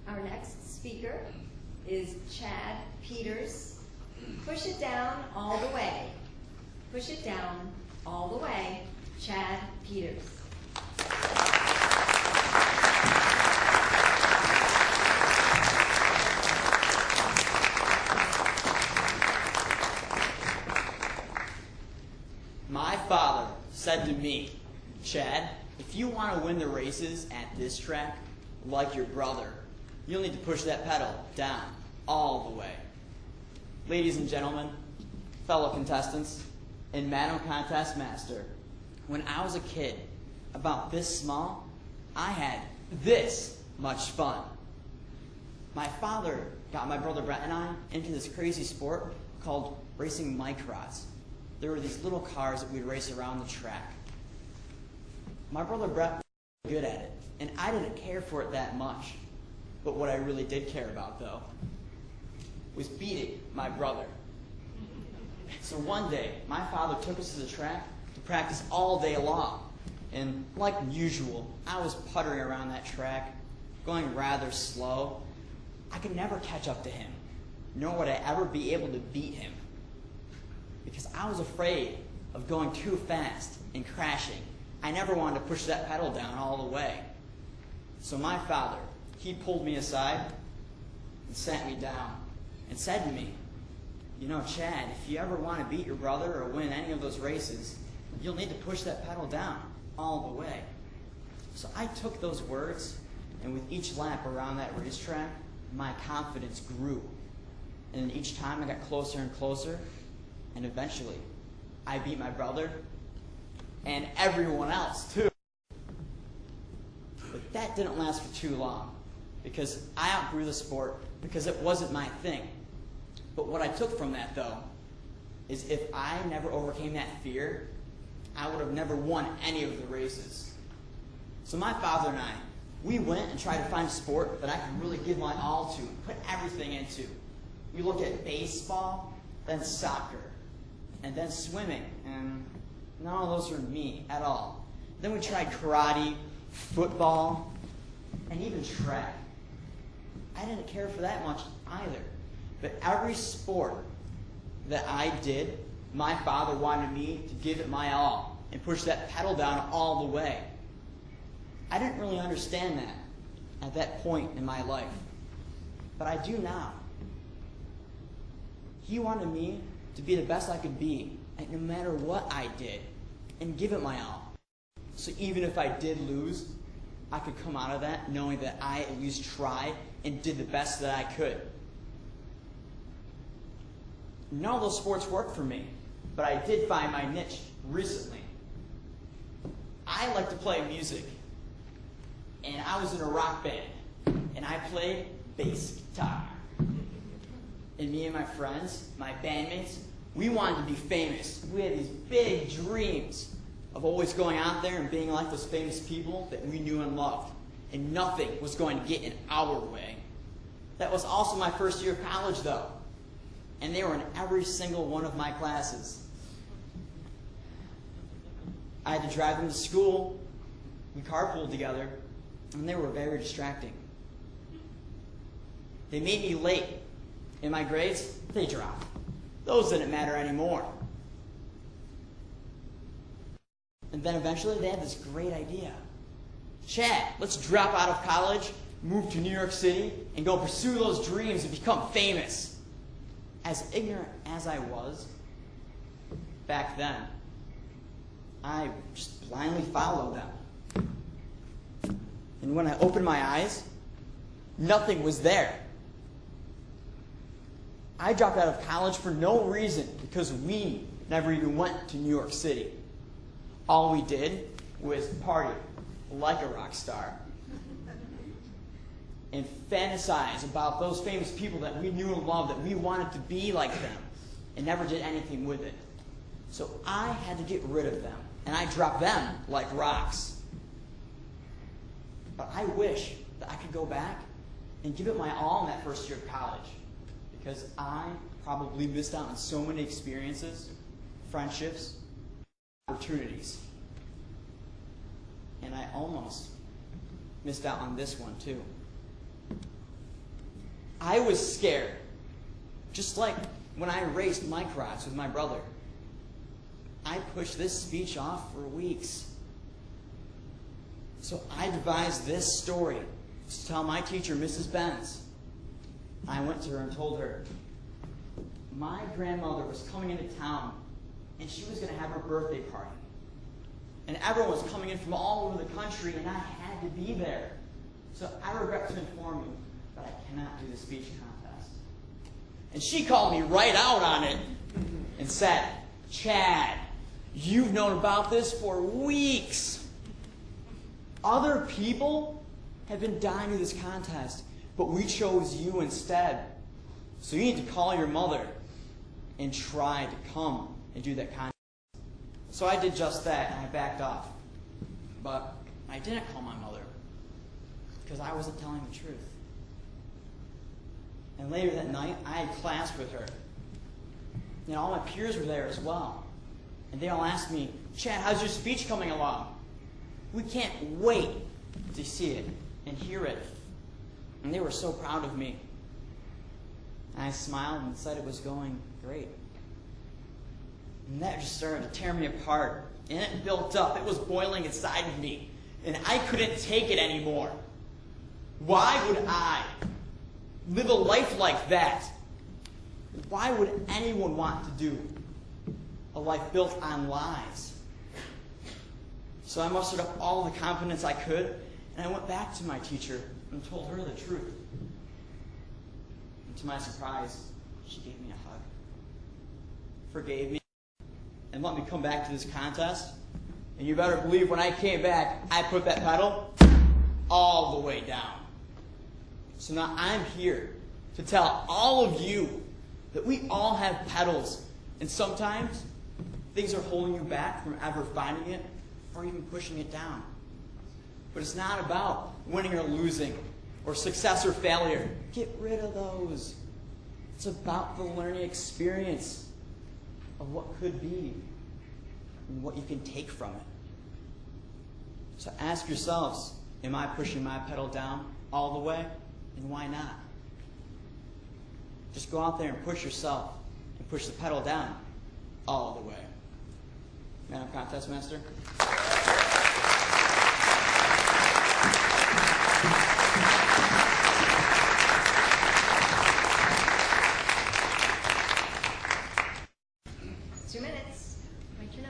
Our next speaker is Chad Peters. Push it down all the way. Push it down all the way. Chad Peters. My father said to me, Chad, if you want to win the races at this track, like your brother, you'll need to push that pedal down all the way. Ladies and gentlemen, fellow contestants, and Madam Contest Master, when I was a kid, about this small, I had this much fun. My father got my brother Brett and I into this crazy sport called racing micros. There were these little cars that we'd race around the track. My brother Brett was good at it, and I didn't care for it that much. But what I really did care about, though, was beating my brother. So one day, my father took us to the track to practice all day long. And like usual, I was puttering around that track, going rather slow. I could never catch up to him, nor would I ever be able to beat him, because I was afraid of going too fast and crashing. I never wanted to push that pedal down all the way. So my father, he pulled me aside and sat me down and said to me, you know, Chad, if you ever want to beat your brother or win any of those races, you'll need to push that pedal down all the way. So I took those words, and with each lap around that racetrack, my confidence grew. And each time I got closer and closer, and eventually I beat my brother and everyone else too. But that didn't last for too long, because I outgrew the sport because it wasn't my thing. But what I took from that, though, is if I never overcame that fear, I would have never won any of the races. So my father and I, we went and tried to find a sport that I could really give my all to and put everything into. We looked at baseball, then soccer, and then swimming, and none of those were me at all. Then we tried karate, football, and even track. I didn't care for that much either. But every sport that I did, my father wanted me to give it my all and push that pedal down all the way. I didn't really understand that at that point in my life, but I do now. He wanted me to be the best I could be, and no matter what I did, and give it my all. So even if I did lose, I could come out of that knowing that I at least tried and did the best that I could. None of those sports worked for me, but I did find my niche recently. I like to play music, and I was in a rock band, and I played bass guitar. And me and my friends, my bandmates, we wanted to be famous. We had these big dreams of always going out there and being like those famous people that we knew and loved. And nothing was going to get in our way. That was also my first year of college, though. And they were in every single one of my classes. I had to drive them to school. We carpooled together, and they were very distracting. They made me late. And my grades, they dropped. Those didn't matter anymore. And then eventually they had this great idea. Chad, let's drop out of college, move to New York City, and go pursue those dreams and become famous. As ignorant as I was back then, I just blindly followed them. And when I opened my eyes, nothing was there. I dropped out of college for no reason, because we never even went to New York City. All we did was party like a rock star and fantasize about those famous people that we knew and loved, that we wanted to be like them, and never did anything with it. So I had to get rid of them, and I dropped them like rocks. But I wish that I could go back and give it my all in that first year of college, because I probably missed out on so many experiences, friendships, opportunities. And I almost missed out on this one too. I was scared. Just like when I raced microcross with my brother. I pushed this speech off for weeks. So I devised this story to tell my teacher, Mrs. Benz. I went to her and told her, my grandmother was coming into town and she was going to have her birthday party. And everyone was coming in from all over the country and I had to be there. So I regret to inform you, but I cannot do the speech contest. And she called me right out on it and said, Chad, you've known about this for weeks. Other people have been dying to this contest, but we chose you instead. So you need to call your mother and try to come and do that contest. So I did just that, and I backed off. But I didn't call my mother because I wasn't telling the truth. And later that night, I had class with her. And all my peers were there as well. And they all asked me, Chad, how's your speech coming along? We can't wait to see it and hear it. And they were so proud of me. And I smiled and said it was going great. And that just started to tear me apart. And it built up. It was boiling inside of me. And I couldn't take it anymore. Why would I live a life like that? Why would anyone want to do a life built on lies? So I mustered up all the confidence I could, and I went back to my teacher and told her the truth. And to my surprise, she gave me a hug, forgave me, and let me come back to this contest. And you better believe when I came back, I put that pedal all the way down. So now I'm here to tell all of you that we all have pedals, and sometimes things are holding you back from ever finding it or even pushing it down. But it's not about winning or losing or success or failure. Get rid of those. It's about the learning experience of what could be and what you can take from it. So ask yourselves, am I pushing my pedal down all the way? And why not? Just go out there and push yourself and push the pedal down all the way. Madam Contest Master.